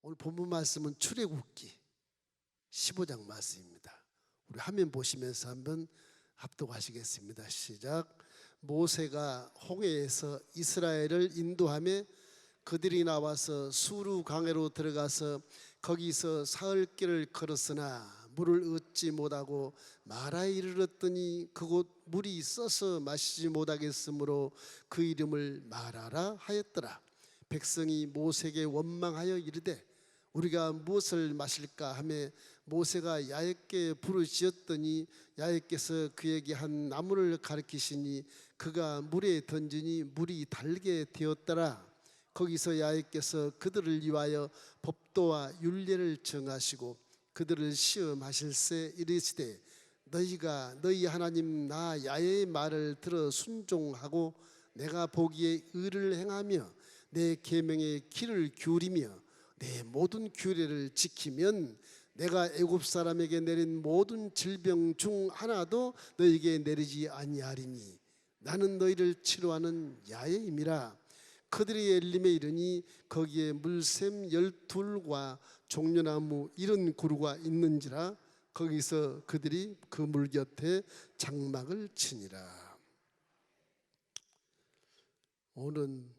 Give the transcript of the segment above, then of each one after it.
오늘 본문 말씀은 출애굽기 15장 말씀입니다. 우리 화면 보시면서 한번 합독하시겠습니다. 시작. 모세가 홍해에서 이스라엘을 인도하며 그들이 나와서 수르 강에로 들어가서 거기서 사흘 길을 걸었으나 물을 얻지 못하고 마라에 이르렀더니 그곳 물이 써서 마시지 못하겠으므로 그 이름을 마라라 하였더라. 백성이 모세에게 원망하여 이르되 우리가 무엇을 마실까 하며 모세가 야훼께 불을 지었더니 야훼께서 그에게 한 나무를 가리키시니 그가 물에 던지니 물이 달게 되었더라. 거기서 야훼께서 그들을 위하여 법도와 율례를 정하시고 그들을 시험하실세 이르시되 너희가 너희 하나님 나 야훼의 말을 들어 순종하고 내가 보기에 의를 행하며 내 계명에 귀를 기울이며 내 모든 규례를 지키면 내가 애굽 사람에게 내린 모든 질병 중 하나도 너희에게 내리지 아니하리니 나는 너희를 치료하는 야훼임이라. 그들이 엘림에 이르니 거기에 물샘 12과 종려나무 70그루가 있는지라. 거기서 그들이 그 물 곁에 장막을 치니라. 오늘은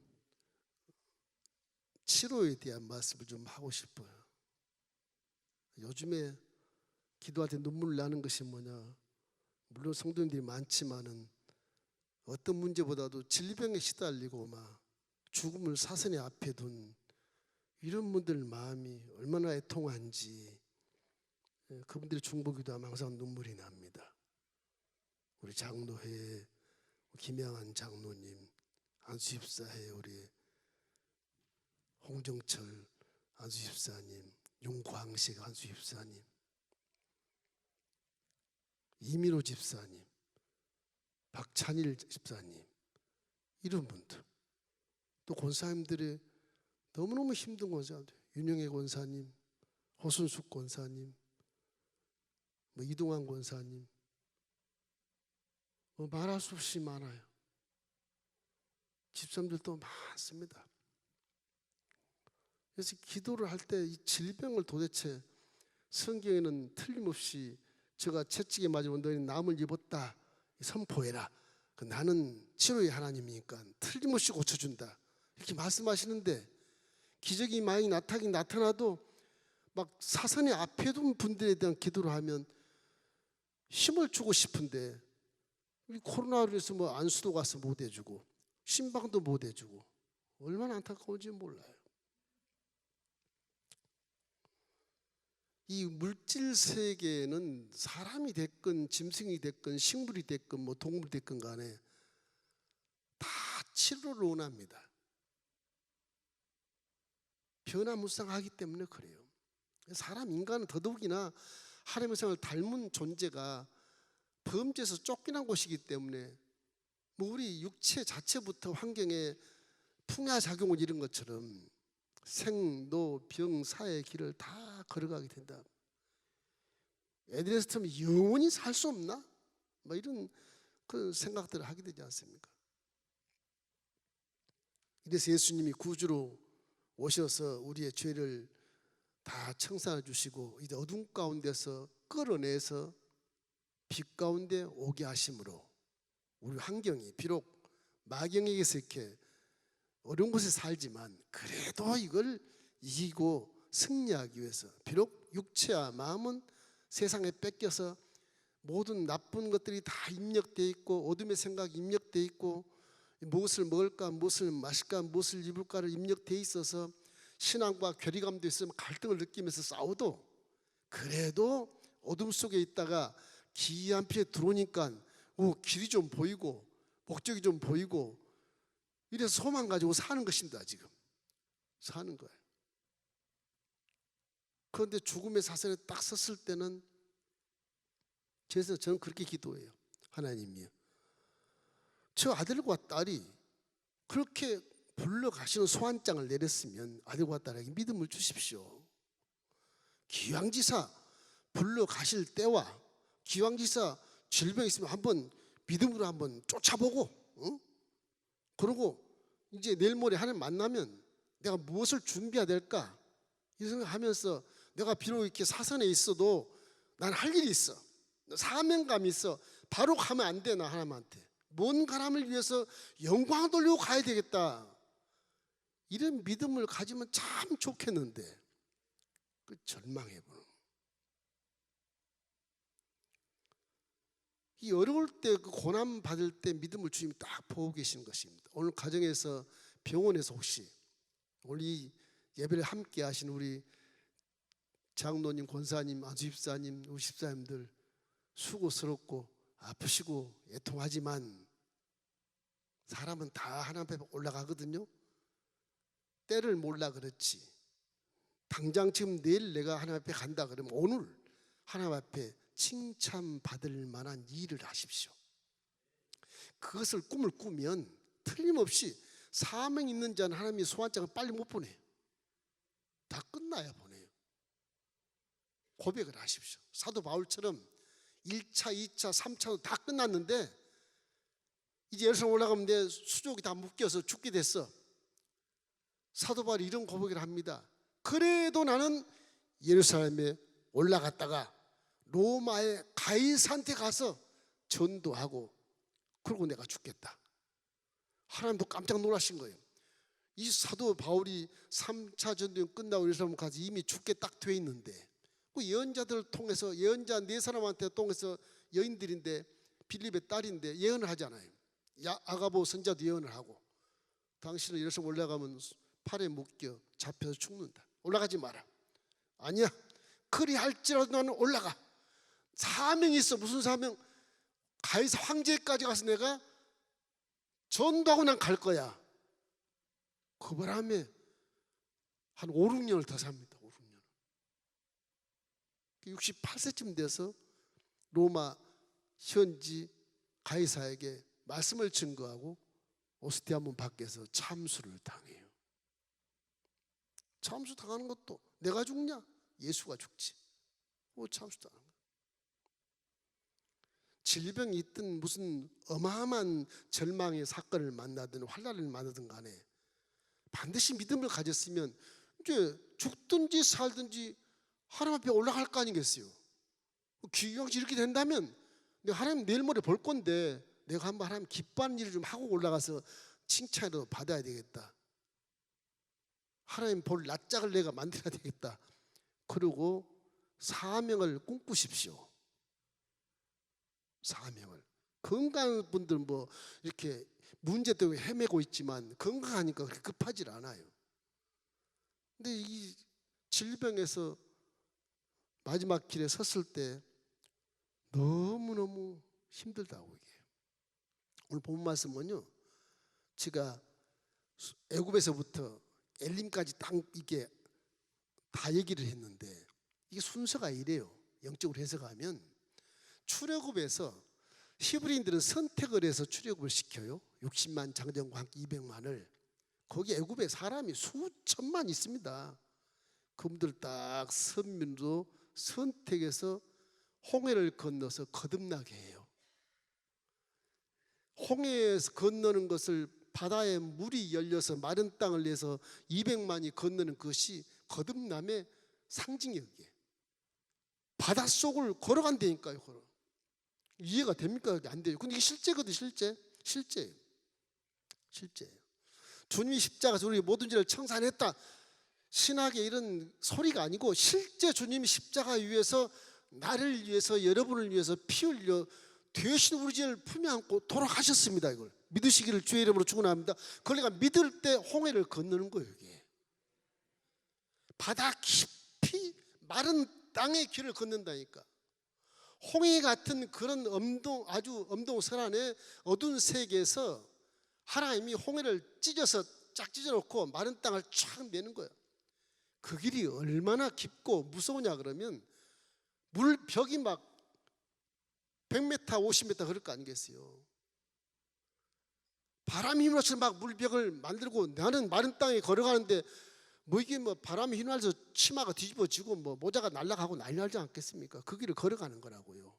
치료에 대한 말씀을 좀 하고 싶어요. 요즘에 기도할 때 눈물 나는 것이 뭐냐? 물론 성도님들이 많지만은 어떤 문제보다도 질병에 시달리고 막 죽음을 사선에 앞에 둔 이런 분들 마음이 얼마나 애통한지 그분들의 중보기도하면 항상 눈물이 납니다. 우리 장로회 김양한 장로님, 안수집사회 우리 홍정철 안수집사님, 윤광식 안수집사님, 이민호 집사님, 박찬일 집사님 이런 분들, 또 권사님들의 너무너무 힘든 권사님들, 윤영애 권사님, 호순숙 권사님, 이동환 권사님, 말할 수 없이 많아요. 집사님들도 많습니다. 그래서 기도를 할 때 이 질병을 도대체 성경에는 틀림없이 저가 채찍에 맞으면 너희는 남을 입었다 선포해라. 나는 치료의 하나님이니까 틀림없이 고쳐준다 이렇게 말씀하시는데 기적이 많이 나타나도 막 사선의 앞에 둔 분들에 대한 기도를 하면 힘을 주고 싶은데 코로나로 인해서 안수도 가서 못 해주고 신방도 못 해주고 얼마나 안타까운지 몰라요. 이 물질 세계에는 사람이 됐건 짐승이 됐건 식물이 됐건 동물이 됐건 간에 다 치료를 원합니다. 변화무쌍하기 때문에 그래요. 사람 인간은 더더욱이나 하나님의 생을 닮은 존재가 범죄에서 쫓겨난 곳이기 때문에 우리 육체 자체부터 환경에 풍야작용을 이룬 것처럼 생로 병 사의 길을 다 걸어가게 된다. 에덴에서처럼 영원히 살 수 없나? 이런 그런 생각들을 하게 되지 않습니까? 이래서 예수님이 구주로 오셔서 우리의 죄를 다 청산해 주시고 이제 어둠 가운데서 끌어내서 빛 가운데 오게 하심으로 우리 환경이 비록 마귀에게서 이렇게 어려운 곳에 살지만 그래도 이걸 이기고 승리하기 위해서 비록 육체와 마음은 세상에 뺏겨서 모든 나쁜 것들이 다 입력되어 있고 어둠의 생각이 입력되어 있고 무엇을 먹을까 무엇을 마실까 무엇을 입을까를 입력되어 있어서 신앙과 괴리감도 있으면 갈등을 느끼면서 싸워도 그래도 어둠 속에 있다가 기이한 빛에 들어오니까 길이 좀 보이고 목적이 좀 보이고 이래서 소망 가지고 사는 것입니다. 지금 사는 거예요. 그런데 죽음의 사선에 딱 섰을 때는 그래서 저는 그렇게 기도해요. 하나님이요, 저 아들과 딸이 그렇게 불러가시는 소환장을 내렸으면 아들과 딸에게 믿음을 주십시오. 기왕지사 불러가실 때와 기왕지사 질병 있으면 한번 믿음으로 한번 쫓아보고 그러고 이제 내일 모레 하나님 만나면 내가 무엇을 준비해야 될까 이 생각하면서 내가 비록 이렇게 사선에 있어도 난 할 일이 있어. 사명감이 있어. 바로 가면 안 돼. 나 하나님한테 먼 가람을 위해서 영광 돌리고 가야 되겠다. 이런 믿음을 가지면 참 좋겠는데 그 절망해버려. 이 어려울 때, 그 고난 받을 때 믿음을 주님이 딱 보고 계시는 것입니다. 오늘 가정에서, 병원에서 혹시 오늘 이 예배를 함께 하신 우리 장로님, 권사님, 안수집사님, 우리 집사님들 수고스럽고 아프시고 애통하지만 사람은 다 하나님 앞에 올라가거든요. 때를 몰라 그렇지. 당장 지금 내일 내가 하나님 앞에 간다 그러면 오늘 하나님 앞에 칭찬받을 만한 일을 하십시오. 그것을 꿈을 꾸면 틀림없이 사명 있는 자는 하나님이 소환장을 빨리 못 보내요. 다 끝나야 보내요. 고백을 하십시오. 사도 바울처럼 1차, 2차, 3차도 다 끝났는데 이제 예루살렘 올라가면 내 수족이 다 묶여서 죽게 됐어. 사도 바울이 이런 고백을 합니다. 그래도 나는 예루살렘에 올라갔다가 로마의 가이사한테 가서 전도하고 그러고 내가 죽겠다. 하나님도 깜짝 놀라신 거예요. 이 사도 바울이 3차 전도행 끝나고 예루살렘 가서 이미 죽게 딱 돼 있는데 그 예언자들을 통해서, 예언자 4사람한테 통해서, 여인들인데 빌립의 딸인데 예언을 하잖아요. 아가보 선자도 예언을 하고 당신은 예루살렘 올라가면 팔에 묶여 잡혀서 죽는다. 올라가지 마라. 아니야. 그리할지라도 나는 올라가. 사명이 있어. 무슨 사명? 가이사 황제까지 가서 내가 전도하고 난 갈 거야. 그 바람에 한 5, 6년을 더 삽니다. 5, 6년. 68세쯤 돼서 로마 현지 가이사에게 말씀을 증거하고 오스티아 문 밖에서 참수를 당해요. 참수 당하는 것도 내가 죽냐? 예수가 죽지. 참수 당하는 거야. 질병이 있든 무슨 어마어마한 절망의 사건을 만나든 환난을 만나든 간에 반드시 믿음을 가졌으면 이제 죽든지 살든지 하나님 앞에 올라갈 거 아니겠어요. 기경씨 이렇게 된다면 내가 하나님 내일 모레 볼 건데 내가 한번 하나님 기뻐하는 일을 좀 하고 올라가서 칭찬을 받아야 되겠다. 하나님 볼 낯짝을 내가 만들어야 되겠다. 그리고 사명을 꿈꾸십시오. 사명을. 건강한 분들 뭐 이렇게 문제 때문에 헤매고 있지만 건강하니까 그렇게 급하질 않아요. 근데 이 질병에서 마지막 길에 섰을 때 너무너무 힘들다고 얘기해요. 오늘 본 말씀은요, 제가 애굽에서부터 엘림까지 딱 이게 다 얘기를 했는데 이게 순서가 이래요. 영적으로 해석하면 출애굽에서 히브리인들은 선택을 해서 출애굽을 시켜요. 60만 장정과 함께 200만을. 거기 애굽에 사람이 수천만 있습니다. 그분들 딱 선민으로 선택해서 홍해를 건너서 거듭나게 해요. 홍해에서 건너는 것을 바다에 물이 열려서 마른 땅을 내서 200만이 건너는 것이 거듭남의 상징이에요. 바닷속을 걸어간다니까요. 이해가 됩니까? 안 돼요. 근데 이게 실제거든. 실제예요. 주님이 십자가에서 우리 모든 죄를 청산했다. 신학의 이런 소리가 아니고 실제 주님이 십자가 위에서 나를 위해서, 여러분을 위해서 피 흘려 되신 우리 죄를 품에 안고 돌아가셨습니다. 이걸 믿으시기를 주의 이름으로 축원합니다. 그걸 내가 믿을 때 홍해를 건너는 거예요. 이게 바다 깊이 마른 땅의 길을 걷는다니까. 홍해 같은 그런 아주 엄동설안의 어두운 세계에서 하나님이 홍해를 찢어서 쫙 찢어놓고 마른 땅을 쫙 내는 거예요. 그 길이 얼마나 깊고 무서우냐 그러면 물벽이 막 100m, 50m 그럴 거 아니겠어요. 바람이 휘날려서 막 물벽을 만들고 나는 마른 땅에 걸어가는데 뭐 이게 뭐 바람이 휘날려서 치마가 뒤집어지고 뭐 모자가 날아가고 난리 나지 않겠습니까? 그 길을 걸어가는 거라고요.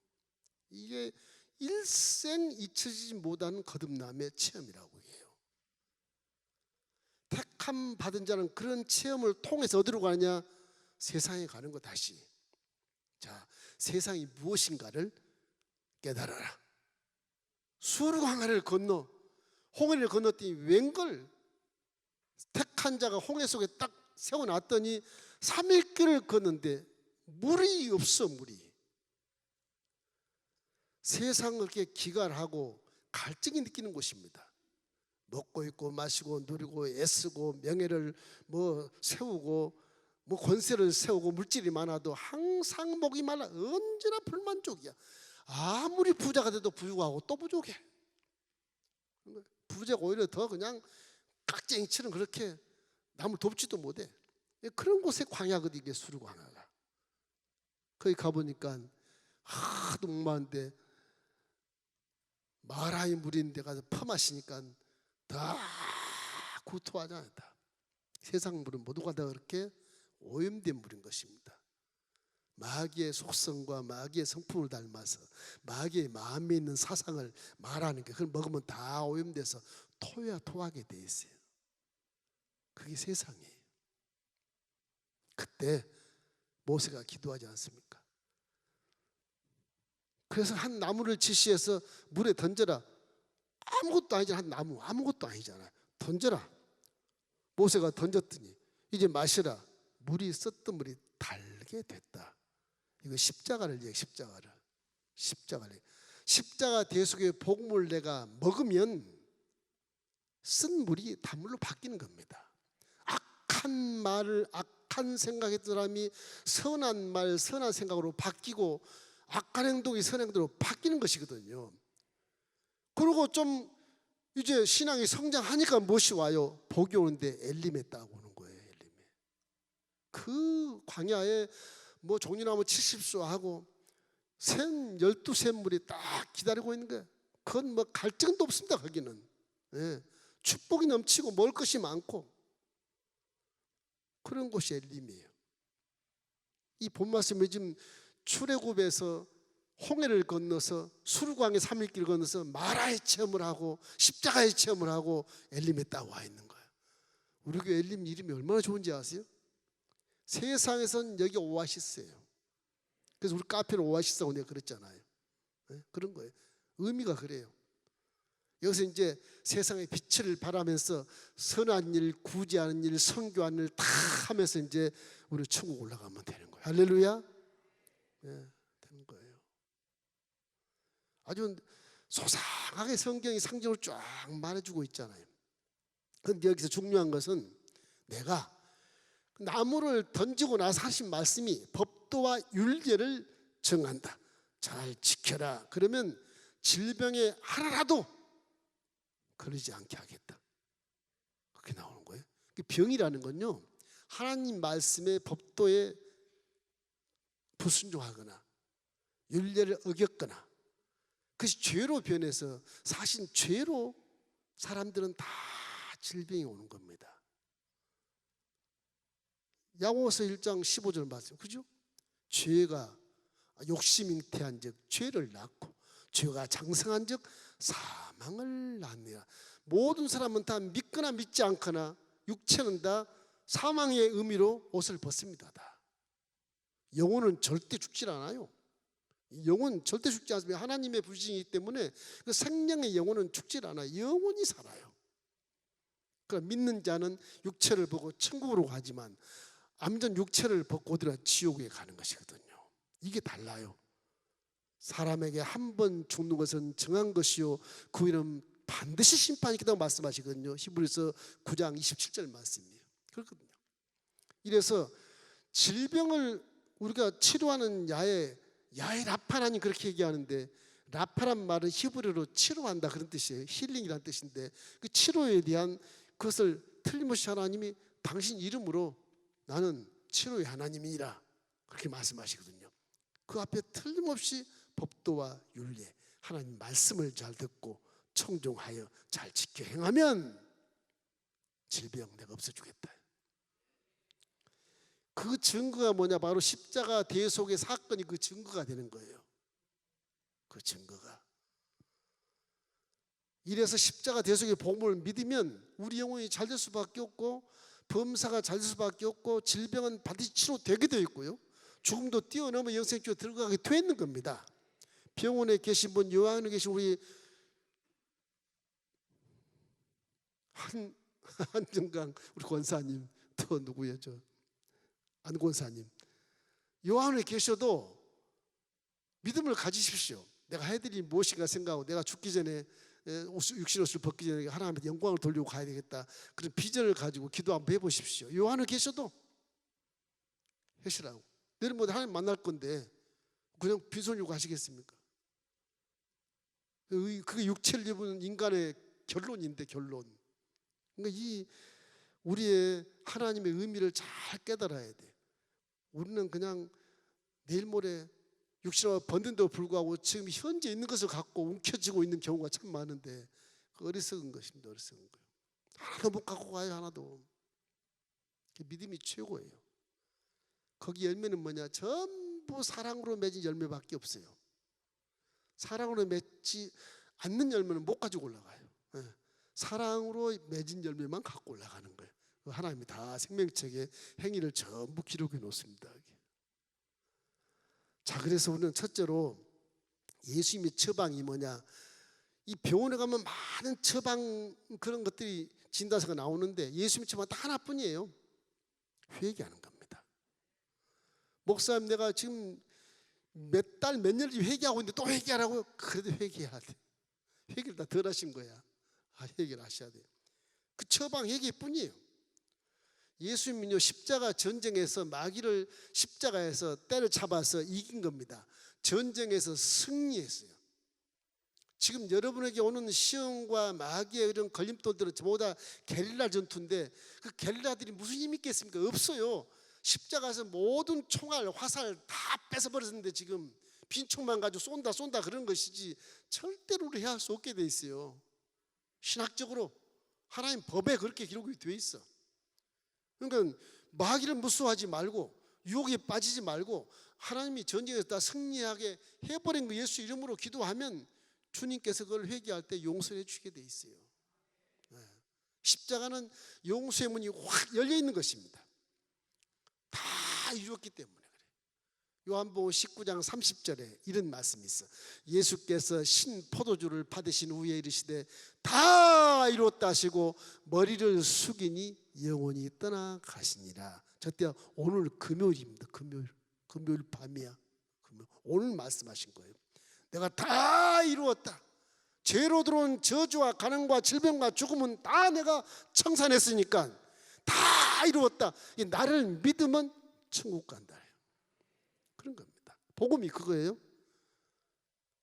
이게 일생 잊혀지지 못하는 거듭남의 체험이라고 해요. 택함 받은 자는 그런 체험을 통해서 어디로 가느냐? 세상에 가는 거 다시. 자, 세상이 무엇인가를 깨달아라. 수르강을 건너 홍해를 건넜더니 웬걸 택한 자가 홍해 속에 딱 세워놨더니 3일 길을 걷는데 물이 없어. 물이. 세상을 이렇게 기갈하고 갈증이 느끼는 곳입니다. 먹고 있고 마시고 누리고 애쓰고 명예를 세우고 권세를 세우고 물질이 많아도 항상 목이 말라. 언제나 불만족이야. 아무리 부자가 돼도 불구하고 또 부족해. 부자가 오히려 더 그냥 깍쟁이처럼 그렇게 남을 돕지도 못해. 그런 곳에 광야거든 이게 수르광야가. 거기 가보니까 하도 목마른데 마라의 물인데 가서 퍼마시니까 다 구토하잖아요. 다. 세상 물은 모두가 다 그렇게 오염된 물인 것입니다. 마귀의 속성과 마귀의 성품을 닮아서 마귀의 마음에 있는 사상을 말하는 게 그걸 먹으면 다 오염돼서 토야 토하게 돼 있어요. 그게 세상이에요. 그때 모세가 기도하지 않습니까? 그래서 한 나무를 지시해서 물에 던져라. 아무것도 아니잖아. 한 나무 아무것도 아니잖아. 던져라. 모세가 던졌더니 이제 마시라. 물이 썼던 물이 달게 됐다. 이거 십자가를 얘기해. 십자가를. 십자가 대속의 복음을 내가 먹으면 쓴 물이 단물로 바뀌는 겁니다. 악한 말을 악한 생각했던 사람이 선한 말 선한 생각으로 바뀌고 악한 행동이 선한 행동으로 바뀌는 것이거든요. 그리고 좀 이제 신앙이 성장하니까 무엇이 와요? 복이 오는데 엘림에 딱 오는 거예요. 엘림에. 그 광야에 종려나무 70수 하고 샘 12샘물이 딱 기다리고 있는 거예요. 그건 갈증도 없습니다. 거기는. 예. 축복이 넘치고 먹을 것이 많고 그런 곳이 엘림이에요. 이 본 말씀이 지금 출애굽에서 홍해를 건너서 수르광의 3일길을 건너서 마라의 체험을 하고 십자가의 체험을 하고 엘림에 딱 와 있는 거예요. 우리 교회 엘림 이름이 얼마나 좋은지 아세요? 세상에선 여기 오아시스예요. 그래서 우리 카페는 오아시스라고 내가 그랬잖아요. 네? 그런 거예요. 의미가 그래요. 여기서 이제 세상의 빛을 발하면서 선한 일, 구제하는 일, 선교하는 일 다 하면서 이제 우리 천국 올라가면 되는 거예요. 할렐루야. 네, 되는 거예요. 아주 소상하게 성경이 상징을 쫙 말해주고 있잖아요. 그런데 여기서 중요한 것은 내가 나무를 던지고 나서 하신 말씀이 법도와 율례를 정한다. 잘 지켜라. 그러면 질병에 하나라도 걸리지 않게 하겠다. 그렇게 나오는 거예요. 병이라는 건요, 하나님 말씀의 법도에 불순종하거나 율례를 어겼거나 그것이 죄로 변해서 사실 죄로 사람들은 다 질병이 오는 겁니다. 야고보서 1장 15절 말씀, 그죠? 죄가 욕심 잉태한 즉 죄를 낳고 죄가 장성한 즉 사망을 낳느니라. 모든 사람은 다 믿거나 믿지 않거나 육체는 다 사망의 의미로 옷을 벗습니다. 다. 영혼은 절대 죽질 않아요. 영혼 절대 죽지 않습니다. 하나님의 부르심이기 때문에 그 생명의 영혼은 죽질 않아요. 영혼이 살아요. 그러니까 믿는 자는 육체를 보고 천국으로 가지만 암전 육체를 벗고 어디나 지옥에 가는 것이거든요. 이게 달라요. 사람에게 한 번 죽는 것은 정한 것이요 그 후에는 반드시 심판이 있다고 말씀하시거든요. 히브리서 9장 27절 말씀이에요. 그렇거든요. 이래서 질병을 우리가 치료하는 야에 라파라니 그렇게 얘기하는데, 라파란 말은 히브리어로 치료한다 그런 뜻이에요. 힐링이라는 뜻인데 그 치료에 대한 그것을 틀림없이 하나님이 당신 이름으로 나는 치료의 하나님이라 그렇게 말씀하시거든요. 그 앞에 틀림없이 법도와 율례, 하나님 말씀을 잘 듣고 청종하여 잘 지켜 행하면 질병 내가 없애주겠다. 그 증거가 뭐냐? 바로 십자가 대속의 사건이 그 증거가 되는 거예요. 그 증거가. 이래서 십자가 대속의 복음을 믿으면 우리 영혼이 잘 될 수밖에 없고 범사가 잘 될 수밖에 없고 질병은 반드시 치료되게 되어 있고요. 죽음도 뛰어넘어 영생주에 들어가게 되어 있는 겁니다. 병원에 계신 분, 요양원에 계신 우리 한정강 우리 권사님, 또 누구예요? 저 안 권사님. 요양원에 계셔도 믿음을 가지십시오. 내가 해드릴 무엇인가 생각하고 내가 죽기 전에 육신 옷을 벗기 전에 하나님한테 영광을 돌리고 가야 되겠다. 그런 비전을 가지고 기도 한번 해보십시오. 요한을 계셔도 하시라고. 내일 뭐 하나님 만날 건데 그냥 빈손으로 가시겠습니까? 그게 육체를 입은 인간의 결론인데, 결론. 그러니까 이 우리의 하나님의 의미를 잘 깨달아야 돼. 우리는 그냥 내일 모레 육신을 벗는데도 불구하고 지금 현재 있는 것을 갖고 움켜쥐고 있는 경우가 참 많은데, 그 어리석은 것입니다. 어리석은 거예요. 하나도 못 갖고 가요. 하나도. 믿음이 최고예요. 거기 열매는 뭐냐? 전부 사랑으로 맺은 열매밖에 없어요. 사랑으로 맺지 않는 열매는 못 가지고 올라가요. 사랑으로 맺은 열매만 갖고 올라가는 거예요. 하나님이 다 생명책에 행위를 전부 기록해 놓습니다. 자, 그래서 우리는 첫째로 예수님의 처방이 뭐냐? 이 병원에 가면 많은 처방 그런 것들이 진단서가 나오는데 예수님의 처방 딱 하나뿐이에요. 회개하는 겁니다. 목사님, 내가 지금 몇 달, 몇 년을 회개하고 있는데 또 회개하라고요? 그래도 회개해야 돼. 회개를 다 덜 하신 거야. 회개를 하셔야 돼요. 그 처방 회개뿐이에요. 예수님은요, 십자가 전쟁에서 마귀를 십자가에서 때려잡아서 이긴 겁니다. 전쟁에서 승리했어요. 지금 여러분에게 오는 시험과 마귀의 이런 걸림돌들은 전부 다 게릴라 전투인데, 그 게릴라들이 무슨 힘이 있겠습니까? 없어요. 십자가에서 모든 총알, 화살 다 뺏어버렸는데 지금 빈총만 가지고 쏜다 그런 것이지 절대로 우리 해할 수 없게 돼 있어요. 신학적으로 하나님 법에 그렇게 기록이 되어 있어. 그러니까 마귀를 무서워하지 말고 유혹에 빠지지 말고 하나님이 전쟁에서 다 승리하게 해버린 거 예수 이름으로 기도하면 주님께서 그걸 회개할 때 용서해 주게 돼 있어요. 십자가는 용서의 문이 확 열려 있는 것입니다. 다 이루었기 때문에 그래. 요한복음 19장 30절에 이런 말씀이 있어. 예수께서 신 포도주를 받으신 후에 이르시되 다 이루었다 하시고 머리를 숙이니 영원히 떠나가시니라. 저때 오늘 금요일입니다. 금요일 밤이야. 오늘 말씀하신 거예요. 내가 다 이루었다. 죄로 들어온 저주와 가난과 질병과 죽음은 다 내가 청산했으니까 다 이루었다. 나를 믿으면 천국 간다. 그런 겁니다. 복음이 그거예요.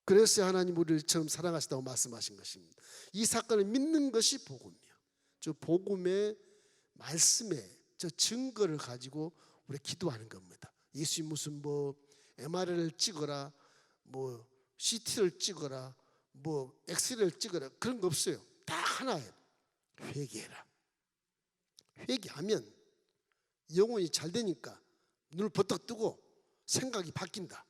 그래서 하나님 우리를 처음 사랑하시다고 말씀하신 것입니다. 이 사건을 믿는 것이 복음이에요. 저 복음의 말씀에 저 증거를 가지고 우리 기도하는 겁니다. 예수님 무슨 뭐 MRI를 찍어라, 뭐 CT를 찍어라, 뭐 엑스레이를 찍어라, 그런 거 없어요. 다 하나예요. 회개해라. 회개하면 영혼이 잘 되니까 눈을 버떡 뜨고 생각이 바뀐다.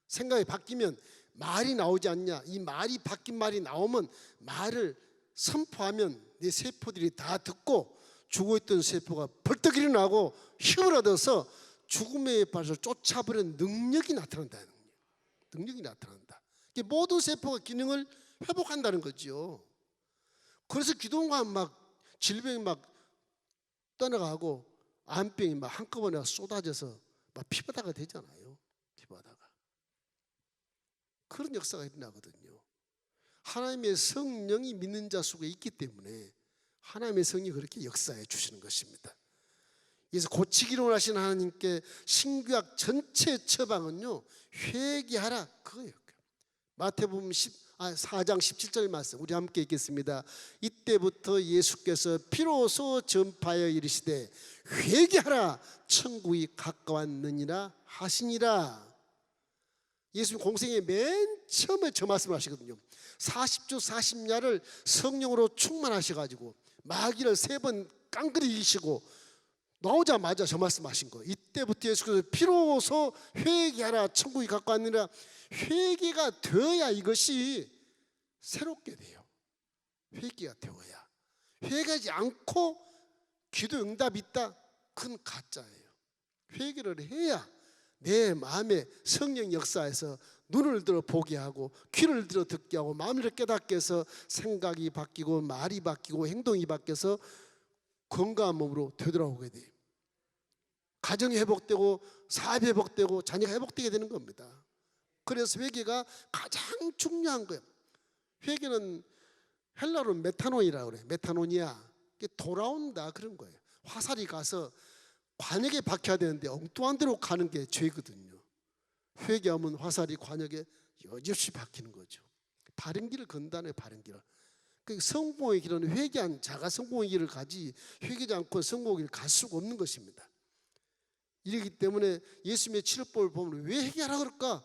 생각이 바뀌면 말이 나오지 않냐? 이 말이 바뀐 말이 나오면 말을 선포하면 내 세포들이 다 듣고 죽어있던 세포가 벌떡 일어나고 힘을 얻어서 죽음의 발을 쫓아버리는 능력이 나타난다. 능력이 나타난다. 모든 세포가 기능을 회복한다는 거죠. 그래서 그동안 막 질병이 막 떠나가고 암병이 막 한꺼번에 쏟아져서 막 피바다가 되잖아요. 피바다가. 그런 역사가 일어나거든요. 하나님의 성령이 믿는 자 속에 있기 때문에 하나님의 성령이 그렇게 역사해 주시는 것입니다. 그래서 고치기로 하신 하나님께 신구약 전체 처방은요, 회개하라 그거예요. 마태복음 4장 17절 말씀 우리 함께 읽겠습니다. 이때부터 예수께서 비로소 전파하여 이르시되 회개하라 천국이 가까웠느니라 하시니라. 예수님 공생의 맨 처음에 저 말씀을 하시거든요. 40주 40야를 성령으로 충만하셔가지고 마귀를 3번 깡그리 이기시고 나오자마자 저 말씀하신 거예요. 이때부터 예수께서 비로소 회개하라 천국이 가까웠느니라. 회개가 되어야 이것이 새롭게 돼요. 회개가 되어야. 회개하지 않고 기도 응답이 있다? 그건 가짜예요. 회개를 해야 내 마음에 성령 역사에서 눈을 들어 보게 하고 귀를 들어 듣게 하고 마음을 깨닫게 해서 생각이 바뀌고 말이 바뀌고 행동이 바뀌어서 건강한 몸으로 되돌아오게 돼요. 가정이 회복되고 사업이 회복되고 자녀가 회복되게 되는 겁니다. 그래서 회개가 가장 중요한 거예요. 회개는 헬라어로 메타노이라고 그래요. 메타노니아. 돌아온다 그런 거예요. 화살이 가서 관역에 박혀야 되는데 엉뚱한 데로 가는 게 죄거든요. 회개하면 화살이 관역에 여지없이 박히는 거죠. 바른 길을 건다네, 바른 길을. 성공의 길은 회개한 자가 성공의 길을 가지 회개하지 않고 성공의 길을 갈 수가 없는 것입니다. 이러기 때문에 예수님의 치료법을 보면 왜 회개하라 그럴까?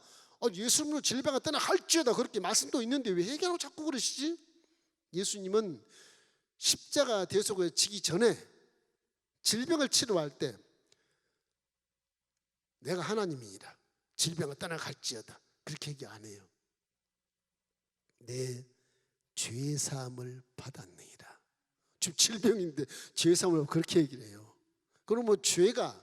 예수님으로 질병을 떠나 할지어다 그렇게 말씀도 있는데 왜 회개하라고 자꾸 그러시지? 예수님은 십자가 대속에 지기 전에 질병을 치료할 때 내가 하나님이니라 질병을 떠나갈지어다 그렇게 얘기 안 해요. 내 죄사함을 받았느니라. 지금 질병인데 죄사함을 그렇게 얘기를 해요. 그러면 죄가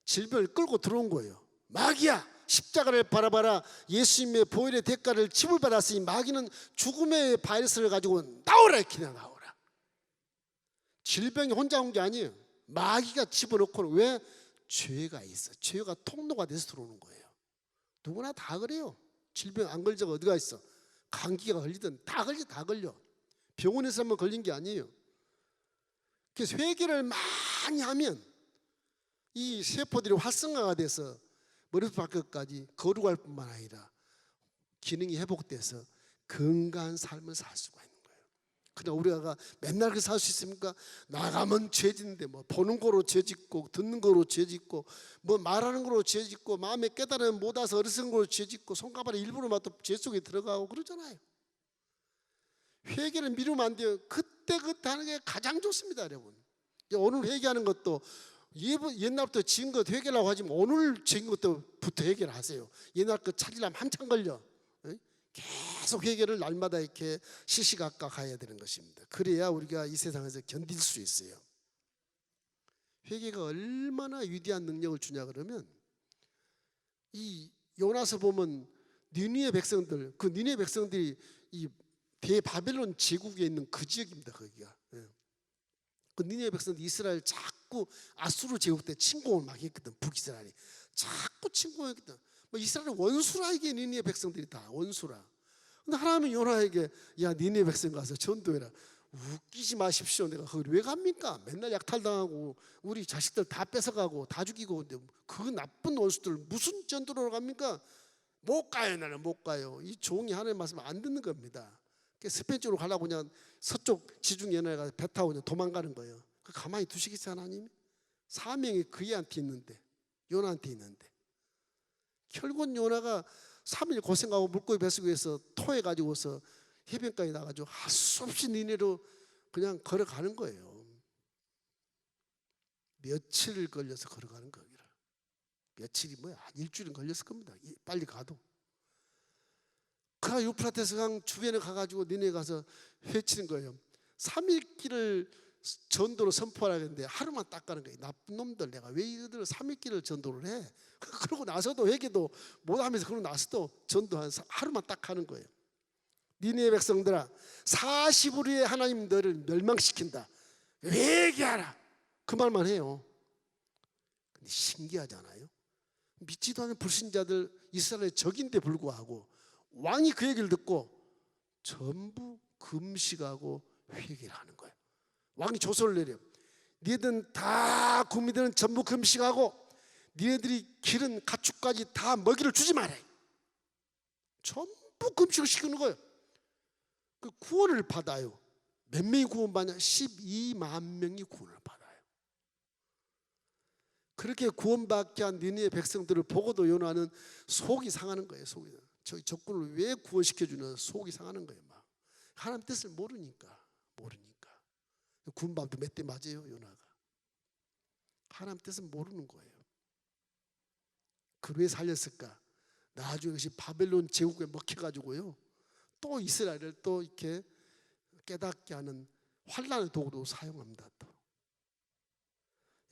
질병을 끌고 들어온 거예요. 마귀야 십자가를 바라봐라. 예수님의 보혈의 대가를 지불받았으니 마귀는 죽음의 바이러스를 가지고 나오라 그냥 나오라. 질병이 혼자 온 게 아니에요. 마귀가 집어넣고는 왜? 죄가 있어. 죄가 통로가 돼서 들어오는 거예요. 누구나 다 그래요. 질병 안 걸자가 어디가 있어. 감기가 걸리든 다 걸려. 병원에서 한번 걸린 게 아니에요. 그래서 회개를 많이 하면 이 세포들이 활성화가 돼서 머리부터 발끝까지 거룩할 뿐만 아니라 기능이 회복돼서 건강한 삶을 살 수가 있는 거예요. 그냥 우리가 맨날 그렇게 살 수 있습니까? 나가면 죄 짓는데 뭐 보는 거로 죄 짓고 듣는 거로 죄 짓고 뭐 말하는 거로 죄 짓고 마음에 깨달으면 못 와서 어리석은 거로 죄 짓고 손가락에 일부러 맞도 죄 속에 들어가고 그러잖아요. 회개를 미루면 안 돼요. 그때 하는 게 가장 좋습니다, 여러분. 오늘 회개하는 것도 옛날부터 지은 것 회개라고 하지만 오늘 지은 것부터 회개를 하세요. 옛날 거 찾으려면 한참 걸려. 계속 회개를 날마다 이렇게 시시각각 가야 되는 것입니다. 그래야 우리가 이 세상에서 견딜 수 있어요. 회개가 얼마나 위대한 능력을 주냐 그러면 이 요나서 보면 니느웨 백성들, 그 니느웨 백성들이 이 대바벨론 제국에 있는 그 지역입니다. 거기가. 그 니느웨 백성들 이스라엘 자꾸 아수르 제국 때 침공을 막 했거든. 북이스라엘이 자꾸 침공했거든. 뭐 이스라엘 원수라 이게 니느웨 백성들이 다 원수라. 근데 하나님은 요나에게 야 니느웨 백성 가서 전도해라. 웃기지 마십시오. 내가 거기 왜 갑니까? 맨날 약탈당하고 우리 자식들 다 뺏어가고 다 죽이고 근데 그 나쁜 원수들 무슨 전도로 갑니까? 못 가요. 나는 못 가요. 이 종이 하나님 말씀 안 듣는 겁니다. 스페인 쪽으로 가려고 그냥 서쪽 지중 연해가 배 타고 그냥 도망가는 거예요. 가만히 두시겠어요 하나님? 사명이 그애한테 있는데 요나한테 있는데 결국 요나가 3일 고생하고 물고기 뱃속에서 토해가지고서 해변가에 나가지고 할 수 없이 니네로 그냥 걸어가는 거예요. 며칠 걸려서 걸어가는 거예요. 며칠이 뭐야? 한 일주일은 걸렸을 겁니다. 빨리 가도. 그 유프라테스 강 주변에 가가지고 니네 가서 외치는 거예요. 3일 길을 전도로 선포하라 했는데 하루만 딱 가는 거예요. 나쁜 놈들 내가 왜 이들을 3일 길을 전도를 해? 그러고 나서도 회개도 못하면서 그러고 나서도 전도 한 하루만 딱 하는 거예요. 니네 백성들아 40일 후에 하나님 너를 멸망시킨다. 회개하라. 그 말만 해요. 근데 신기하잖아요. 믿지도 않은 불신자들 이스라엘의 적인데 불구하고 왕이 그 얘기를 듣고 전부 금식하고 회개를 하는 거예요. 왕이 조서를 내려. 니네들은 다 국민들은 전부 금식하고 니네들이 기른 가축까지 다 먹이를 주지 말아요. 전부 금식을 시키는 거예요. 그 구원을 받아요. 몇 명이 구원받냐? 12만 명이 구원을 받아요. 그렇게 구원받게 한 니느웨 백성들을 보고도 요나는 속이 상하는 거예요. 저희 적군을 왜 구원시켜주나 속이 상하는 거예요. 막 하나님 뜻을 모르니까. 군밤도 몇 대 맞아요 요나가. 하나님 뜻을 모르는 거예요. 그를 왜 살렸을까? 나중에 것이 바벨론 제국에 먹혀가지고요 또 이스라엘을 또 이렇게 깨닫게 하는 환난의 도구로 사용합니다. 또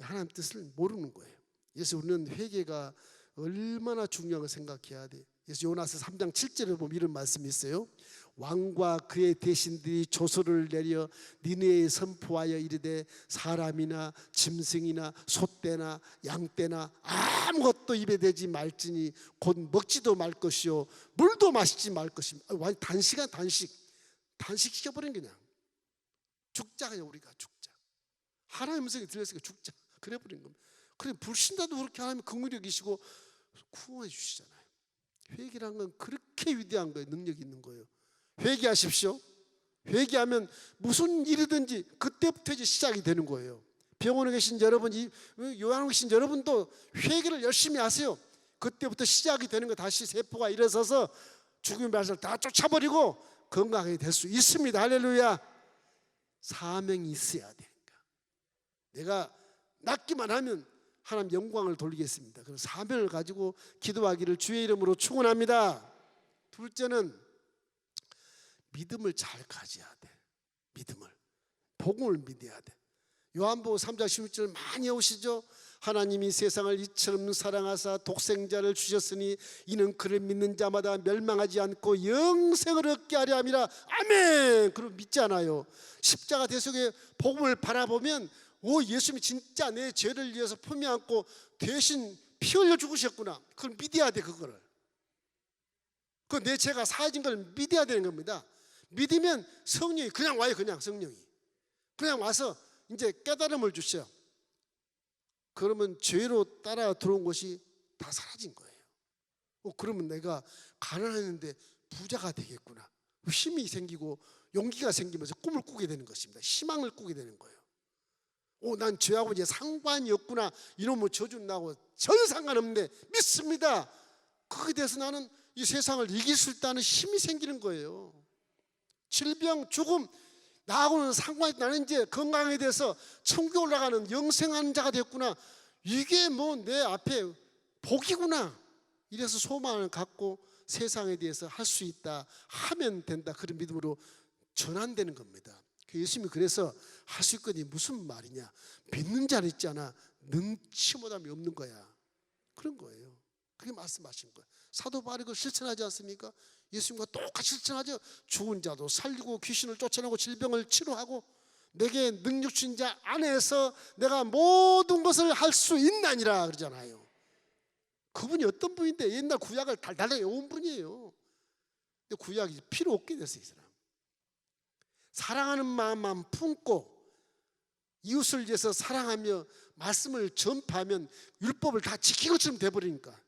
하나님 뜻을 모르는 거예요. 그래서 우리는 회개가 얼마나 중요한 걸 생각해야 돼. 그래서 요나서 3장 7절에 보면 이런 말씀이 있어요. 왕과 그의 대신들이 조서를 내려 니느웨에 선포하여 이르되 사람이나 짐승이나 소떼나 양떼나 아무것도 입에 대지 말지니 곧 먹지도 말 것이요 물도 마시지 말 것입니다. 완전 단식한 단식시켜버린 그냥 죽자, 그냥 우리가 죽자. 하나님의 음성이 들렸으니까 죽자, 그래버린 겁니다. 그래 불신자도 그렇게 하나님 긍휼히 여기시고 구원해 주시잖아요. 회개란 건 그렇게 위대한 거예요. 능력이 있는 거예요. 회개하십시오. 회개하면 무슨 일이든지 그때부터 이제 시작이 되는 거예요. 병원에 계신 여러분, 요양원에 계신 여러분도 회개를 열심히 하세요. 그때부터 시작이 되는 거. 다시 세포가 일어서서 죽음의 말씀을 다 쫓아버리고 건강하게 될 수 있습니다. 할렐루야. 사명이 있어야 되니까. 내가 낫기만 하면 하나님 영광을 돌리겠습니다. 그런 사명을 가지고 기도하기를 주의 이름으로 축원합니다. 둘째는 믿음을 잘 가져야 돼. 믿음을, 복음을 믿어야 돼. 요한복음 3장 16절 많이 오시죠. 하나님이 세상을 이처럼 사랑하사 독생자를 주셨으니 이는 그를 믿는 자마다 멸망하지 않고 영생을 얻게 하려 함이라. 아멘. 그럼 믿잖아요. 십자가 대속의 복음을 바라보면 예수님이 진짜 내 죄를 위해서 품에 안고 대신 피 흘려 죽으셨구나. 그걸 믿어야 돼. 그거를. 그 내 죄가 사해진 걸 믿어야 되는 겁니다. 믿으면 성령이 그냥 와요. 그냥 성령이 그냥 와서 이제 깨달음을 주셔요. 그러면 죄로 따라 들어온 것이 다 사라진 거예요. 그러면 내가 가난했는데 부자가 되겠구나. 힘이 생기고 용기가 생기면서 꿈을 꾸게 되는 것입니다. 희망을 꾸게 되는 거예요. 난 죄하고 이제 상관이 없구나. 이놈의 저주는 나하고 전혀 상관없는데 믿습니다. 거기에 대해서 나는 이 세상을 이길 수 있다는 힘이 생기는 거예요. 질병, 죽음 나하고는 상관이, 나는 이제 건강에 대해서 천국에 올라가는 영생하는 자가 됐구나. 이게 뭐 내 앞에 복이구나. 이래서 소망을 갖고 세상에 대해서 할 수 있다, 하면 된다. 그런 믿음으로 전환되는 겁니다. 예수님이 그래서 할 수 있거니 무슨 말이냐, 믿는 자는 있잖아 능치 못함이 없는 거야. 그런 거예요. 그게 말씀하신 거예요. 사도 바울이 그걸 실천하지 않습니까? 예수님과 똑같이 실천하죠. 죽은 자도 살리고 귀신을 쫓아내고 질병을 치료하고 내게 능력 주신 자 안에서 내가 모든 것을 할 수 있나니라 그러잖아요. 그분이 어떤 분인데 옛날 구약을 달달하게 외운 분이에요. 근데 구약이 필요 없게 됐어요. 이 사람 사랑하는 마음만 품고 이웃을 위해서 사랑하며 말씀을 전파하면 율법을 다 지킨 것처럼 돼버리니까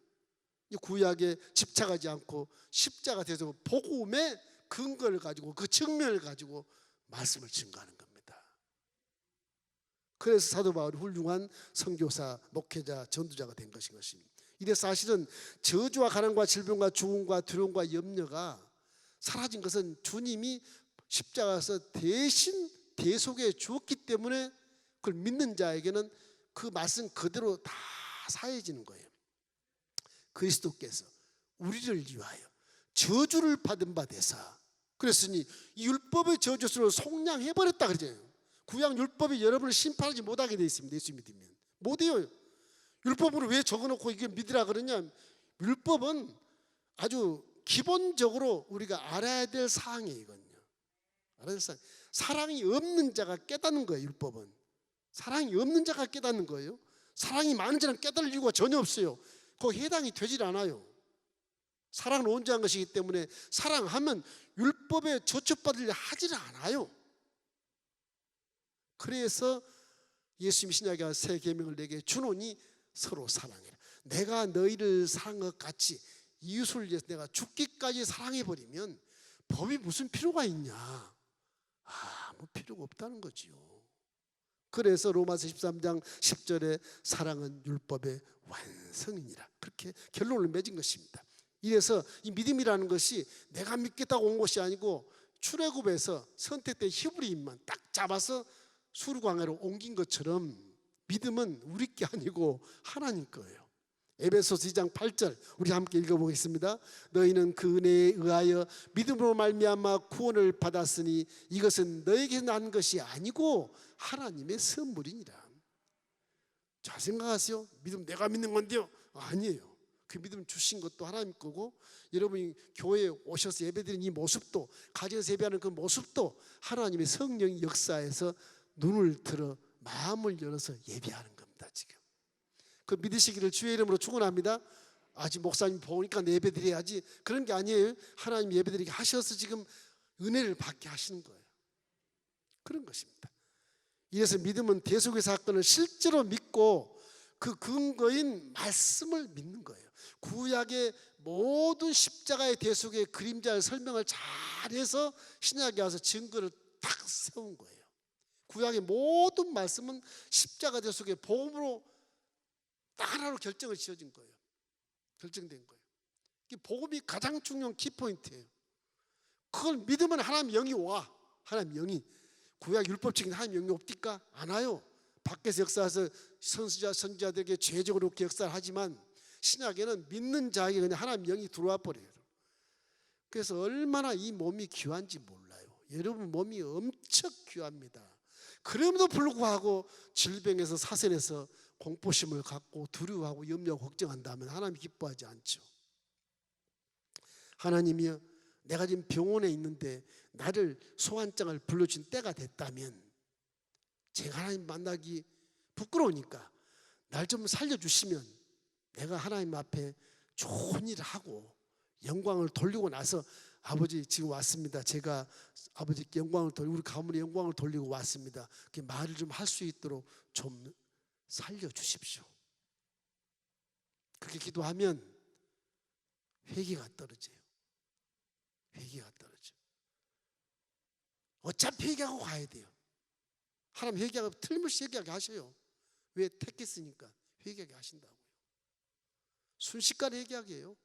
이 구약에 집착하지 않고 십자가 돼서 복음의 근거를 가지고 그 측면을 가지고 말씀을 증거하는 겁니다. 그래서 사도 바울이 훌륭한 선교사, 목회자, 전도자가 된 것입니다. 이래서 사실은 저주와 가난과 질병과 죽음과 두려움과 염려가 사라진 것은 주님이 십자가에서 대신 대속해 주었기 때문에 그걸 믿는 자에게는 그 말씀 그대로 다 사해지는 거예요. 그리스도께서 우리를 위하여 저주를 받은 바 되사 그랬으니 이 율법의 저주를 속량해버렸다 그러잖아요. 구약 율법이 여러분을 심판하지 못하게 되어 있습니다. 예수 믿으면 못해요. 율법으로 왜 적어놓고 이게 믿으라 그러냐, 율법은 아주 기본적으로 우리가 알아야 될 사항이에요. 이건요, 알아야 될 사항. 사랑이 없는 자가 깨닫는 거예요. 율법은 사랑이 없는 자가 깨닫는 거예요. 사랑이 많은 자는 깨달을 이유가 전혀 없어요. 거기 해당이 되질 않아요. 사랑은 온전한 것이기 때문에 사랑하면 율법에 저촉받으려 하지를 않아요. 그래서 예수님이 신약의 새 계명을 내게 주노니 서로 사랑해라. 내가 너희를 사랑한 것 같이 이웃을 위해서 내가 죽기까지 사랑해버리면 법이 무슨 필요가 있냐? 아무 필요가 없다는 거지요. 그래서 로마서 13장 10절에 사랑은 율법의 완성이니라, 그렇게 결론을 맺은 것입니다. 이래서 이 믿음이라는 것이 내가 믿겠다고 온 것이 아니고 출애굽에서 선택된 히브리인만 딱 잡아서 수르광야로 옮긴 것처럼 믿음은 우리 게 아니고 하나님 거예요. 에베소서 2장 8절 우리 함께 읽어보겠습니다. 너희는 그 은혜에 의하여 믿음으로 말미암아 구원을 받았으니 이것은 너에게 난 것이 아니고 하나님의 선물이니라. 잘 생각하세요. 믿음 내가 믿는 건데요. 아니에요. 그 믿음 주신 것도 하나님 거고, 여러분이 교회에 오셔서 예배드리는 이 모습도, 가정에서 예배하는 그 모습도 하나님의 성령이 역사해서 눈을 들어 마음을 열어서 예배하는 겁니다. 지금 그 믿으시기를 주의 이름으로 축원합니다. 아직 목사님 보니까 예배드려야지, 그런 게 아니에요. 하나님 예배드리게 하셔서 지금 은혜를 받게 하시는 거예요. 그런 것입니다. 이래서 믿음은 대속의 사건을 실제로 믿고 그 근거인 말씀을 믿는 거예요. 구약의 모든 십자가의 대속의 그림자를 설명을 잘해서 신약에 와서 증거를 딱 세운 거예요. 구약의 모든 말씀은 십자가 대속의 복음으로 딱 하나로 결정을 지어진 거예요. 결정된 거예요. 이 복음이 가장 중요한 키포인트예요. 그걸 믿으면 하나님 영이 와. 하나님 영이. 구약 율법적인 하나님 영이 없디까? 안 와요. 밖에서 역사해서 선지자, 선지자들에게 죄적으로 역사를 하지만 신약에는 믿는 자에게 그냥 하나님 영이 들어와 버려요. 그래서 얼마나 이 몸이 귀한지 몰라요. 여러분 몸이 엄청 귀합니다. 그럼에도 불구하고 질병에서 사선에서 공포심을 갖고 두려워하고 염려하고 걱정한다면 하나님이 기뻐하지 않죠. 하나님이여, 내가 지금 병원에 있는데 나를 소환장을 불러준 때가 됐다면, 제가 하나님 만나기 부끄러우니까 날 좀 살려주시면 내가 하나님 앞에 좋은 일을 하고 영광을 돌리고 나서, 아버지 지금 왔습니다. 제가 아버지께 영광을 돌리고 우리 가문의 영광을 돌리고 왔습니다. 그 말을 좀 할 수 있도록 좀 살려주십시오. 그렇게 기도하면 회개가 떨어져요. 회개가 떨어져. 어차피 회개하고 가야 돼요. 하나님 회개하고 틀림없이 회개하게 하셔요. 왜? 택했으니까 회개하게 하신다고요. 순식간에 회개하게 해요.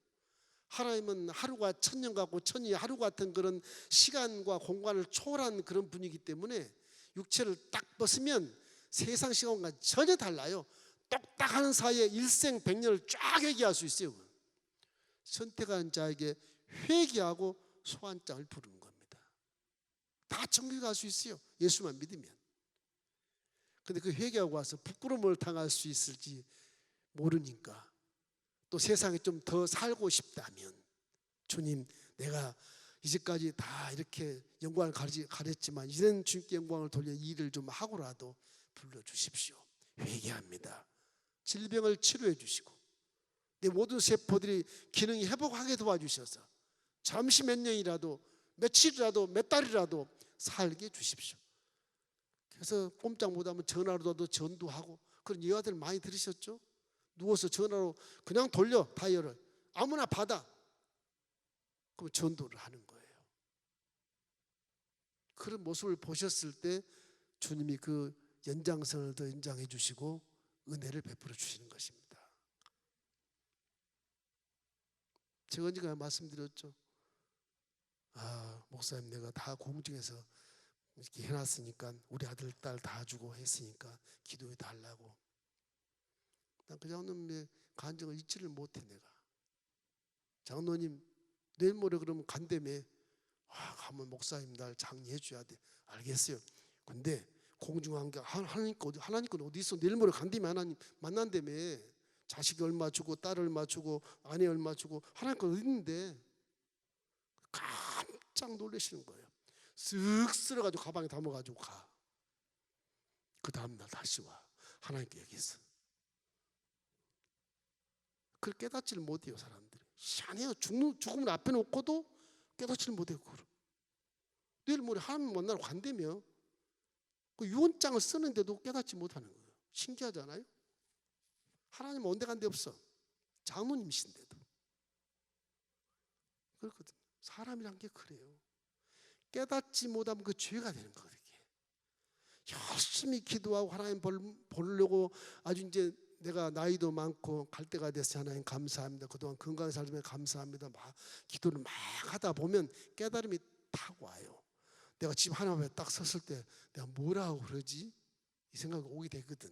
하나님은 하루가 천년 같고 천년이 하루 같은 그런 시간과 공간을 초월한 그런 분이기 때문에 육체를 딱 벗으면 세상 시간과 전혀 달라요. 똑딱하는 사이에 일생백년을 쫙 회개할 수 있어요. 선택하는 자에게 회개하고 소환장을 부르는 겁니다. 다 천국에 갈 수 있어요. 예수만 믿으면. 근데 그 회개하고 와서 부끄러움을 당할 수 있을지 모르니까, 또 세상에 좀 더 살고 싶다면, 주님 내가 이제까지 다 이렇게 영광을 가렸지만 이제는 주님께 영광을 돌려 일을 좀 하고라도 불러주십시오. 회개합니다. 질병을 치료해 주시고 내 모든 세포들이 기능이 회복하게 도와주셔서 잠시 몇 년이라도, 며칠이라도, 몇 달이라도 살게 주십시오. 그래서 꼼짝 못하면 전화로라도 전도하고 그런 예화들 많이 들으셨죠? 누워서 전화로 그냥 돌려, 다이얼을 아무나 받아. 그럼 전도를 하는 거예요. 그런 모습을 보셨을 때 주님이 그 연장선을 더 연장해 주시고 은혜를 베풀어 주시는 것입니다. 제가 언젠가 말씀드렸죠. 목사님 내가 다 공중에서 이렇게 해놨으니까 우리 아들 딸 다 주고 했으니까 기도해 달라고. 난 그 장로님의 간증을 잊지를 못해. 내가 장로님 내일 모레 그러면 간다며. 가면 목사님 날 장례해 줘야 돼. 알겠어요. 근데 공중한 게 하나님 건 어디 있어? 내일 모레 간다며. 하나님 만난다며. 자식이 얼마 주고 딸 얼마 주고 아내 얼마 주고 하나님 건 어디 있는데. 깜짝 놀라시는 거예요. 쓱 쓸어가지고 가방에 담아가지고 가. 그 다음날 다시 와. 하나님께 얘기했어. 그걸 깨닫지를 못해요. 사람들이 희한해요. 죽음을 앞에 놓고도 깨닫지를 못해요. 그걸. 내일 모레 하나님 만나러 간다며. 그 유언장을 쓰는데도 깨닫지 못하는 거예요. 신기하잖아요. 하나님 온데 간데 없어. 장로님이신데도. 그렇거든요. 사람이란 게 그래요. 깨닫지 못하면 그 죄가 되는 거거든요. 열심히 기도하고 하나님 보려고 아주 이제 내가 나이도 많고 갈 때가 됐어요. 하나님 감사합니다. 그동안 건강히 살면 감사합니다. 막 기도를 막 하다 보면 깨달음이 탁 와요. 내가 집 하나만 딱 섰을 때 내가 뭐라고 그러지? 이 생각이 오게 되거든.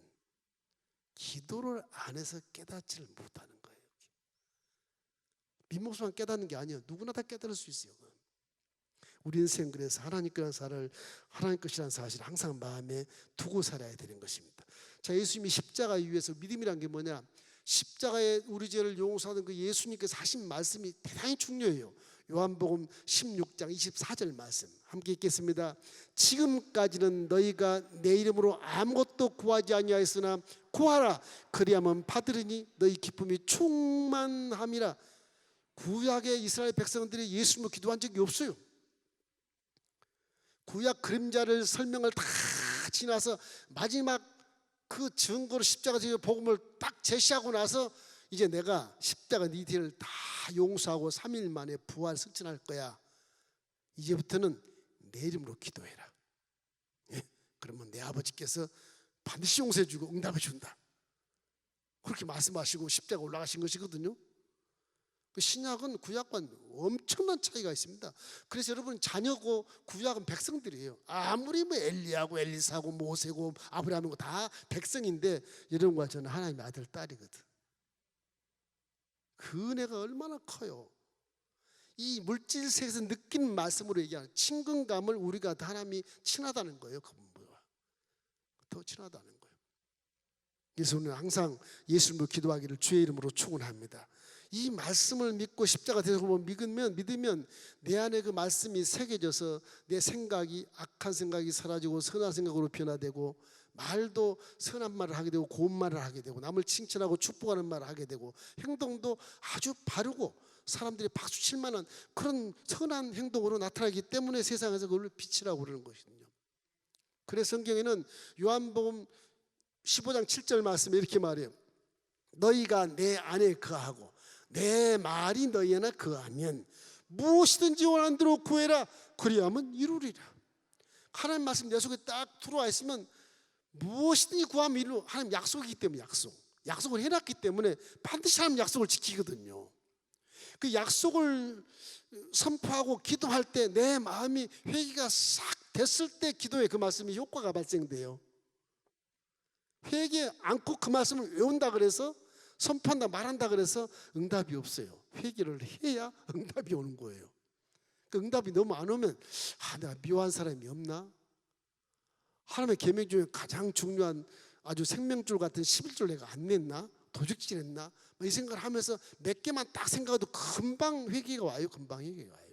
기도를 안 해서 깨닫지를 못하는 거예요. 빈목수만 깨닫는 게 아니에요. 누구나 다 깨달을 수 있어요. 우리 인생 그래서 하나님 것이라는 사실을 항상 마음에 두고 살아야 되는 것입니다. 자, 예수님이 십자가 위에서 믿음이란 게 뭐냐? 십자가에 우리 죄를 용서하는 그 예수님께서 하신 말씀이 대단히 중요해요. 요한복음 16장 24절 말씀 함께 읽겠습니다. 지금까지는 너희가 내 이름으로 아무것도 구하지 아니하였으나 구하라 그리하면 받으리니 너희 기쁨이 충만함이라. 구약의 이스라엘 백성들이 예수님을 기도한 적이 없어요. 구약 그림자를 설명을 다 지나서 마지막 그 증거로 십자가 복음을 딱 제시하고 나서 이제 내가 십자가 네 죄를 다 용서하고 3일 만에 부활 승천할 거야. 이제부터는 내 이름으로 기도해라. 예? 그러면 내 아버지께서 반드시 용서해 주고 응답해 준다. 그렇게 말씀하시고 십자가 올라가신 것이거든요. 그 신약은 구약과 엄청난 차이가 있습니다. 그래서 여러분, 자녀고 구약은 백성들이에요. 아무리 뭐 엘리야고 엘리사고 모세고 아브라함이고 다 백성인데 여러분과 저는 하나님의 아들 딸이거든. 그 은혜가 얼마나 커요. 이 물질 세계에서 느낀 말씀으로 얘기하는 친근감을 우리가 하나님이 친하다는 거예요. 그분과 더 친하다는 거예요. 그래서 우리는 항상 예수님을 기도하기를 주의 이름으로 축원합니다. 이 말씀을 믿고 십자가 대속을 믿으면 내 안에 그 말씀이 새겨져서 내 생각이 악한 생각이 사라지고 선한 생각으로 변화되고, 말도 선한 말을 하게 되고 고운 말을 하게 되고, 남을 칭찬하고 축복하는 말을 하게 되고, 행동도 아주 바르고 사람들이 박수 칠 만한 그런 선한 행동으로 나타나기 때문에 세상에서 그걸 빛이라고 그러는 것이거든요. 그래서 성경에는 요한복음 15장 7절 말씀에 이렇게 말해요. 너희가 내 안에 거하고 내 말이 너희 안에 거하면 무엇이든지 원하는 대로 구해라 그리하면 이루리라. 하나님 말씀 내 속에 딱 들어와 있으면 무엇이든지 구하면 이루. 하나님 약속이기 때문에 약속을 해놨기 때문에 반드시 하나님 약속을 지키거든요. 그 약속을 선포하고 기도할 때 내 마음이 회개가 싹 됐을 때 기도에 그 말씀이 효과가 발생돼요. 회개 않고 그 말씀을 외운다 그래서 선포한다 말한다 그래서 응답이 없어요. 회개를 해야 응답이 오는 거예요. 그 응답이 너무 안 오면 내가 미워한 사람이 없나? 하나님의 계명 중에 가장 중요한 아주 생명줄 같은 11줄 내가 안 냈나? 도적질했나? 이 생각을 하면서 몇 개만 딱 생각해도 금방 회개가 와요. 금방 회개가 와요.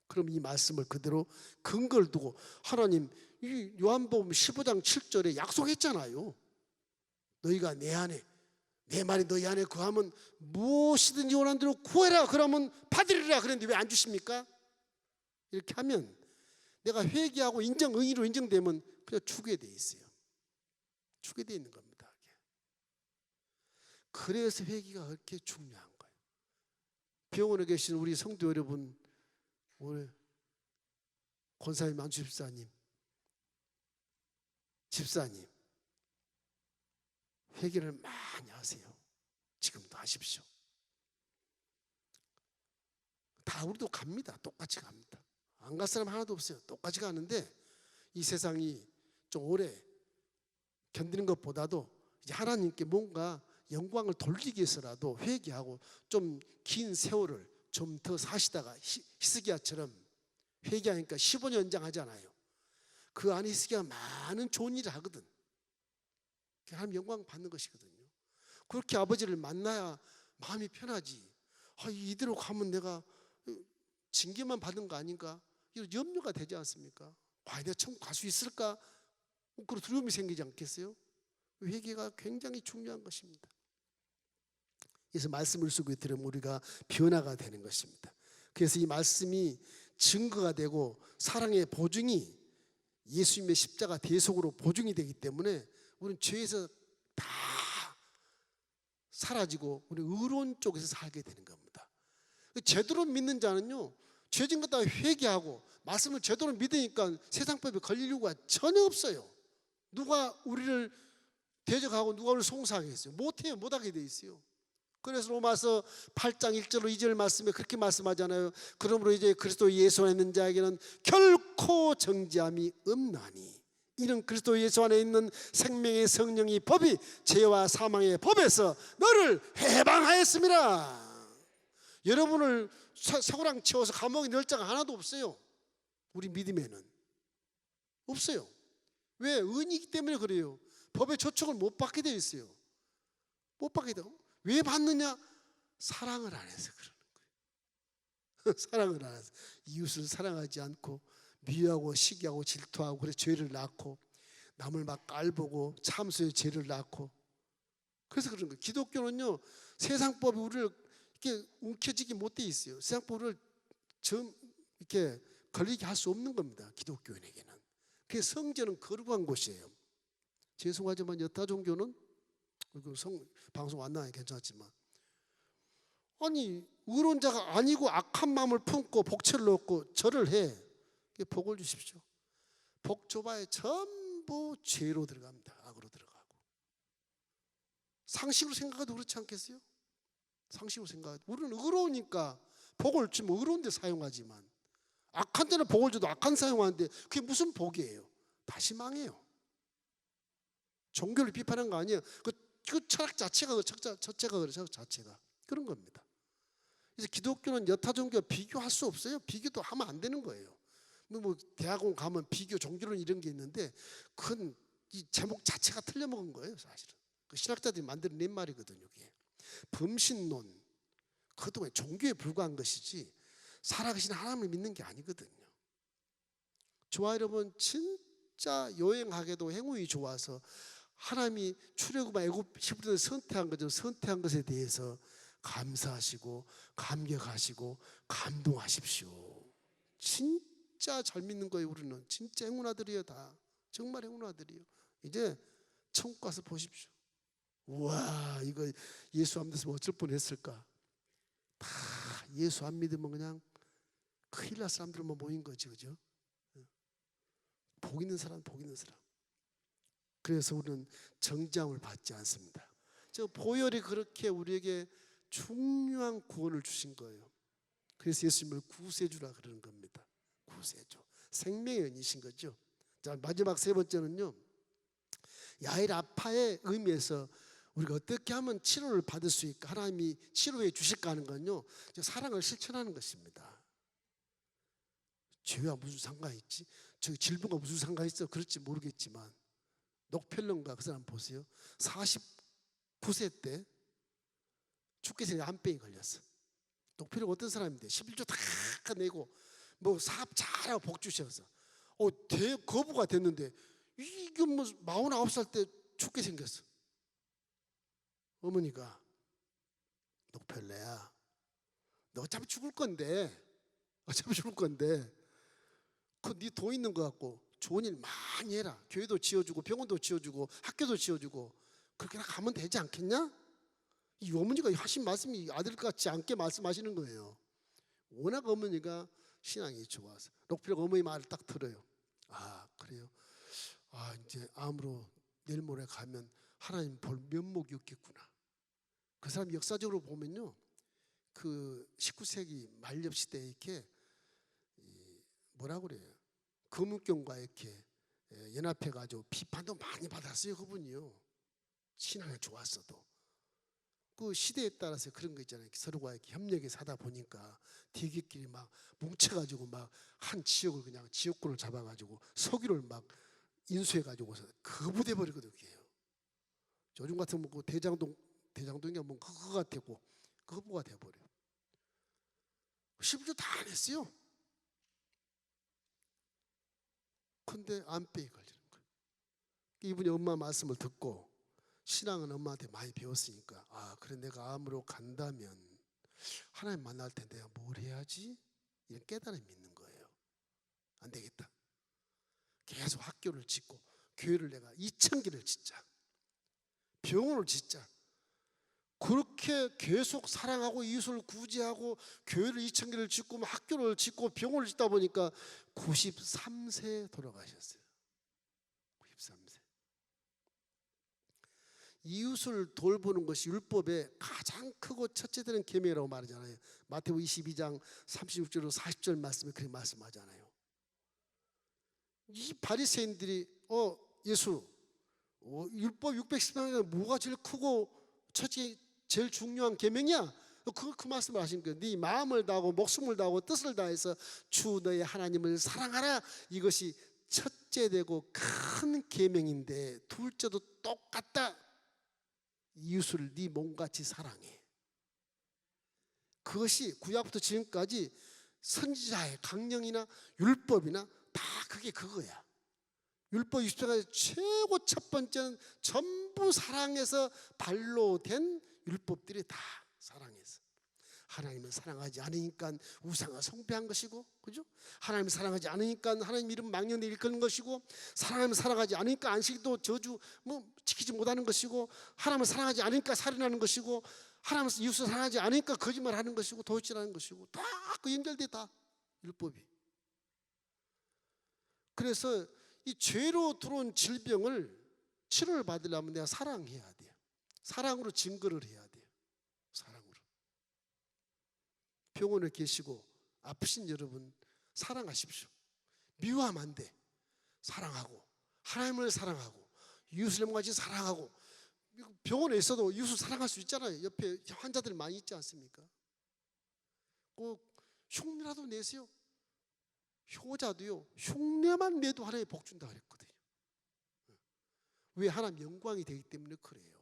그럼 이 말씀을 그대로 근거를 두고 하나님 이 요한복음 15장 7절에 약속했잖아요. 너희가 내 안에 내 말이 너희 안에 거하면 무엇이든지 원하는 대로 구해라 그러면 받으리라. 그랬는데 왜 안 주십니까? 이렇게 하면 내가 회개하고 의의로 인정되면 그냥 주게 돼 있어요. 주게 돼 있는 겁니다. 그래서 회개가 그렇게 중요한 거예요. 병원에 계신 우리 성도 여러분, 우리 권사님, 안수 집사님 회개를 많이 하세요. 지금도 하십시오. 다 우리도 갑니다. 똑같이 갑니다. 안 갈 사람 하나도 없어요. 똑같이 가는데 이 세상이 좀 오래 견디는 것보다도 이제 하나님께 뭔가 영광을 돌리기 위해서라도 회개하고 좀 긴 세월을 좀 더 사시다가 히스기야처럼 회개하니까 15년 연장하잖아요. 그 안에 히스기야가 많은 좋은 일을 하거든. 하나님 영광 받는 것이거든요. 그렇게 아버지를 만나야 마음이 편하지. 이대로 가면 내가 징계만 받은 거 아닌가? 이런 염려가 되지 않습니까? 과연 내가 천국 갈 수 있을까? 그런 두려움이 생기지 않겠어요? 회개가 굉장히 중요한 것입니다. 그래서 말씀을 쓰고 들으면 우리가 변화가 되는 것입니다. 그래서 이 말씀이 증거가 되고 사랑의 보증이 예수님의 십자가 대속으로 보증이 되기 때문에 우리는 죄에서 다 사라지고 우리 의로운 쪽에서 살게 되는 겁니다. 제대로 믿는 자는요, 죄진 것 다 회개하고 말씀을 제대로 믿으니까 세상법에 걸릴 이유가 전혀 없어요. 누가 우리를 대적하고 누가 우리를 송사하겠어요? 못해요. 못하게 돼 있어요. 그래서 로마서 8장 1절로 2절 말씀에 그렇게 말씀하잖아요. 그러므로 이제 그리스도 예수 안에 있는 자에게는 결코 정죄함이 없나니 이는 그리스도 예수 안에 있는 생명의 성령이 법이 죄와 사망의 법에서 너를 해방하였습니다. 여러분을 사고랑 채워서 감옥에 넣을 자가 하나도 없어요. 우리 믿음에는 없어요. 왜? 은이기 때문에 그래요. 법의 저촉을 못 받게 되어 있어요. 못 받게 되고. 왜 받느냐? 사랑을 안 해서 그러는 거예요. 사랑을 안 해서. 이웃을 사랑하지 않고 미워하고 시기하고 질투하고 그래서 죄를 낳고 남을 막 깔보고 참소의 죄를 낳고 그래서 그런 거예요. 기독교는요 세상법이 우리를 이렇게 움켜쥐기 못 돼 있어요. 세상법을 이렇게 걸리게 할 수 없는 겁니다. 기독교인에게는. 그래서 성전은 거룩한 곳이에요. 죄송하지만 여타 종교는 방송 안 나와요. 괜찮지만 아니 의로운 자가 아니고 악한 마음을 품고 복체를 얻고 절을 해. 복을 주십시오. 복 줘봐야 전부 죄로 들어갑니다. 악으로 들어가고. 상식으로 생각해도 그렇지 않겠어요? 상식으로 생각해도 우리는 의로우니까 복을 주면 의로운 데 사용하지만 악한 데는 복을 줘도 악한 사용하는데 그게 무슨 복이에요? 다시 망해요. 종교를 비판한 거 아니에요. 그 철학 자체가 자체가 그런 겁니다. 그래서 기독교는 여타 종교와 비교할 수 없어요. 비교도 하면 안 되는 거예요. 뭐 대학원 가면 비교 종교론 이런 게 있는데 그건 이 제목 자체가 틀려먹은 거예요. 사실은 그 신학자들이 만들어낸 말이거든요. 이게 범신론 그것도 종교에 불과한 것이지 살아계신 하나님을 믿는 게 아니거든요. 저와 여러분 진짜 여행하게도 행운이 좋아서 하나님이 출애굽과 애굽 히브리들 선택한 거죠. 선택한 것에 대해서 감사하시고 감격하시고 감동하십시오. 진짜 잘 믿는 거예요. 우리는 진짜 행운아들이에요. 다 정말 행운아들이에요. 이제 천국 가서 보십시오. 우와 이거 예수 안 믿으면 어쩔 뻔했을까. 다 예수 안 믿으면 그냥 큰일 날 사람들만 모인 거지. 그죠? 복 있는 사람 복 있는 사람. 그래서 우리는 정죄함을 받지 않습니다. 저 보혈이 그렇게 우리에게 중요한 구원을 주신 거예요. 그래서 예수님을 구세주라 그러는 겁니다. 구세주. 생명의 은이신 거죠. 자, 마지막 세 번째는요. 야일아파의 의미에서 우리가 어떻게 하면 치료를 받을 수 있을까? 하나님이 치료해 주실까 하는 건요. 사랑을 실천하는 것입니다. 죄와 무슨 상관이 있지? 저 질병과 무슨 상관이 있어? 그럴지 모르겠지만 녹펠론가 그 사람 보세요. 49세 때 죽기 한 병이 걸렸어. 녹펠론 어떤 사람인데 11조 다 내고 뭐 사업 잘하고 복 주셔서 대거부가 됐는데 이게 뭐 49살 때 죽게 생겼어. 어머니가 녹펠레야 너 어차피 죽을 건데 그 네 돈 있는 거 갖고 좋은 일 많이 해라. 교회도 지어주고 병원도 지어주고 학교도 지어주고 그렇게 가면 되지 않겠냐? 이 어머니가 하신 말씀이 아들 같지 않게 말씀하시는 거예요. 워낙 어머니가 신앙이 좋아서 록필가 어머니 말을 딱 들어요. 아 그래요? 아 이제 암으로 내일 모레 가면 하나님 볼 면목이 없겠구나. 그 사람 역사적으로 보면요, 그 19세기 말엽 시대에 이렇게 뭐라고 그래요? 금은경과 이렇게 연합해가지고 비판도 많이 받았어요. 그분이요. 신앙이 좋았어도. 그 시대에 따라서 그런 거 있잖아요. 서로가 이렇게 협력해서 하다 보니까 대기끼리 막 뭉쳐가지고 막 한 지역을 그냥 지역구를 잡아가지고 석유를 막 인수해가지고서 거부돼 버리거든요. 요즘 같은 뭐 대장동이 뭐 그거 같고 거부가 돼버려요. 실제 다 안 했어요. 근데 암병이 걸리는 거예요. 이분이 엄마 말씀을 듣고 신앙은 엄마한테 많이 배웠으니까 아 그래 내가 암으로 간다면 하나님 만날 때 내가 뭘 해야지? 이런 깨달음이 있는 거예요. 안 되겠다. 계속 학교를 짓고 교회를 내가 2,000개를 짓자. 병원을 짓자. 그렇게 계속 사랑하고 이웃을 구제하고 교회를 2,000개를 짓고 학교를 짓고 병원을 짓다 보니까 93세에 돌아가셨어요. 93세. 이웃을 돌보는 것이 율법의 가장 크고 첫째 되는 계명이라고 말하잖아요. 마태복음 22장 36절로 40절 말씀에 그렇게 말씀하잖아요. 이 바리새인들이 예수 율법 610명에 뭐가 제일 크고 첫째 제일 중요한 계명이야? 그 말씀을 하신 거예요. 네 마음을 다하고 목숨을 다하고 뜻을 다해서 주 너의 하나님을 사랑하라. 이것이 첫 첫째 되고 큰 계명인데 둘째도 똑같다. 이웃을 네 몸같이 사랑해. 그것이 구약부터 지금까지 선지자의 강령이나 율법이나 다 그게 그거야. 율법 60장의 최고 첫 번째는 전부 사랑에서 발로 된 율법들이 다 사랑해서. 하나님을 사랑하지 않으니까 우상을 숭배한 것이고, 그죠? 하나님을 사랑하지 않으니까 하나님 이름 망령되게 일컫는 것이고, 하나님을 사랑하지 않으니까 안식도 저주 지키지 못하는 것이고, 하나님을 사랑하지 않으니까 살인하는 것이고, 하나님을 이웃을 사랑하지 않으니까 거짓말하는 것이고, 도둑질하는 것이고, 다 그 연결돼 다 율법이. 그래서 이 죄로 들어온 질병을 치료를 받으려면 내가 사랑해야 돼요. 사랑으로 증거를 해야 돼요. 사랑으로. 병원에 계시고 아프신 여러분 사랑하십시오. 미워하면 안 돼. 사랑하고 하나님을 사랑하고 이웃을 같이 사랑하고. 병원에 있어도 이웃을 사랑할 수 있잖아요. 옆에 환자들 많이 있지 않습니까? 꼭 흉내라도 내세요. 효자도요, 흉내만 내도 하나님 복 준다 그랬거든요. 왜? 하나님 영광이 되기 때문에 그래요.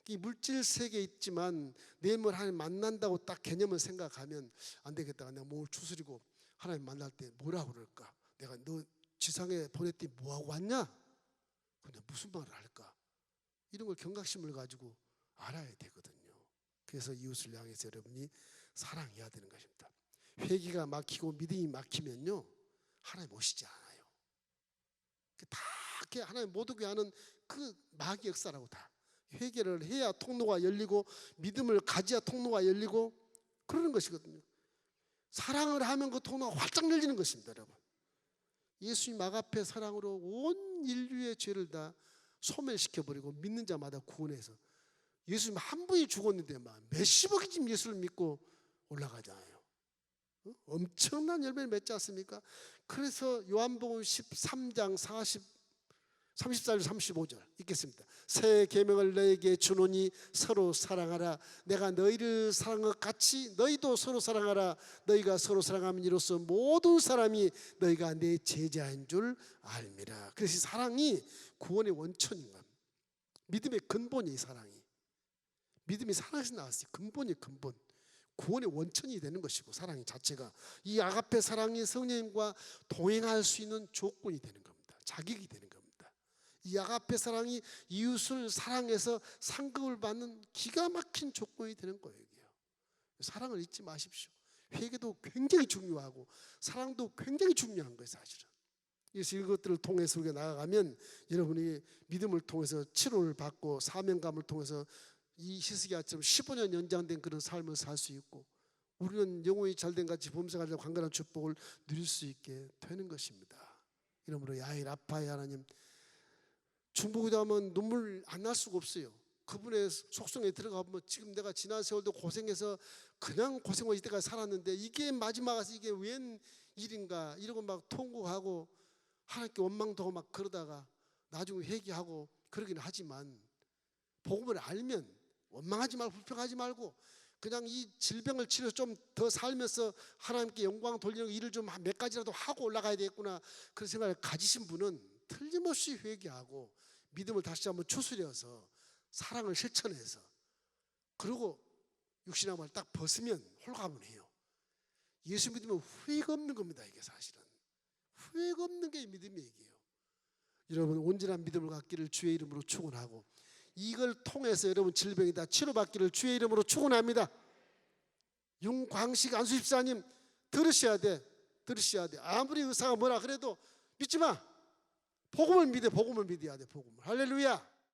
이 물질 세계에 있지만 내일 하나님 만난다고 딱 개념을 생각하면 안 되겠다. 내가 몸을 추스리고 하나님 만날 때 뭐라고 그럴까? 내가 너 지상에 보냈더니 뭐하고 왔냐? 근데 무슨 말을 할까? 이런 걸 경각심을 가지고 알아야 되거든요. 그래서 이웃을 향해서 여러분이 사랑해야 되는 것입니다. 회개가 막히고 믿음이 막히면요, 하나님 오시지 않아요. 다 하나님 못 오게 하는 그 마귀 역사라고. 다 회개를 해야 통로가 열리고 믿음을 가져야 통로가 열리고 그러는 것이거든요. 사랑을 하면 그 통로가 활짝 열리는 것입니다. 여러분, 예수님 아가페 사랑으로 온 인류의 죄를 다 소멸시켜버리고 믿는 자마다 구원해서, 예수님 한 분이 죽었는데 막 몇십억이 지금 예수를 믿고 올라가잖아요. 엄청난 열매를 맺지 않습니까? 그래서 요한복음 13장 34절 35절 읽겠습니다. 새 계명을 너에게 주노니 서로 사랑하라. 내가 너희를 사랑한 것 같이 너희도 서로 사랑하라. 너희가 서로 사랑하면 이로써 모든 사람이 너희가 내 제자인 줄 알미라. 그래서 사랑이 구원의 원천인 겁니다. 믿음의 근본이 사랑이. 믿음이 사랑에서 나왔어요. 근본이 근본. 구원의 원천이 되는 것이고, 사랑이 자체가 이 아가페 사랑이 성령님과 동행할 수 있는 조건이 되는 겁니다. 자격이 되는 겁니다. 이 아가페 사랑이 이웃을 사랑해서 상급을 받는 기가 막힌 조건이 되는 거예요. 사랑을 잊지 마십시오. 회개도 굉장히 중요하고 사랑도 굉장히 중요한 거예요, 사실은. 그래서 이것들을 통해서 우리가 나아가면 여러분이 믿음을 통해서 치료를 받고 사명감을 통해서 이 히스기야처럼 15년 연장된 그런 삶을 살 수 있고, 우리는 영혼이 잘된 같이 범사가 관건한 축복을 누릴 수 있게 되는 것입니다. 이러므로 야일 아파의 하나님, 중보기도하면 눈물 안 날 수가 없어요. 그분의 속성에 들어가 보면 지금 내가 지난 세월도 고생해서 그냥 고생하고 이때까지 살았는데 이게 마지막 와서 이게 웬 일인가 이러고 막 통곡하고 하나님께 원망도 하고 막 그러다가 나중에 회개하고 그러긴 하지만, 복음을 알면 원망하지 말고 불평하지 말고 그냥 이 질병을 치료해서 좀 더 살면서 하나님께 영광 돌리는 일을 좀 몇 가지라도 하고 올라가야 되겠구나, 그런 생각을 가지신 분은 틀림없이 회개하고 믿음을 다시 한번 추스려서 사랑을 실천해서, 그리고 육신함을 딱 벗으면 홀가분해요. 예수 믿으면 후회가 없는 겁니다. 이게 사실은 후회가 없는 게 믿음의 얘기예요. 여러분, 온전한 믿음을 갖기를 주의 이름으로 축원하고, 이걸 통해서 여러분 질병이 다 치료받기를 주의 이름으로 축원합니다. 윤광식 안수집사님 들으셔야 돼. 아무리 의사가 뭐라 그래도 믿지 마. 복음을 믿어. 복음을 믿어야 돼. 복음을. 할렐루야.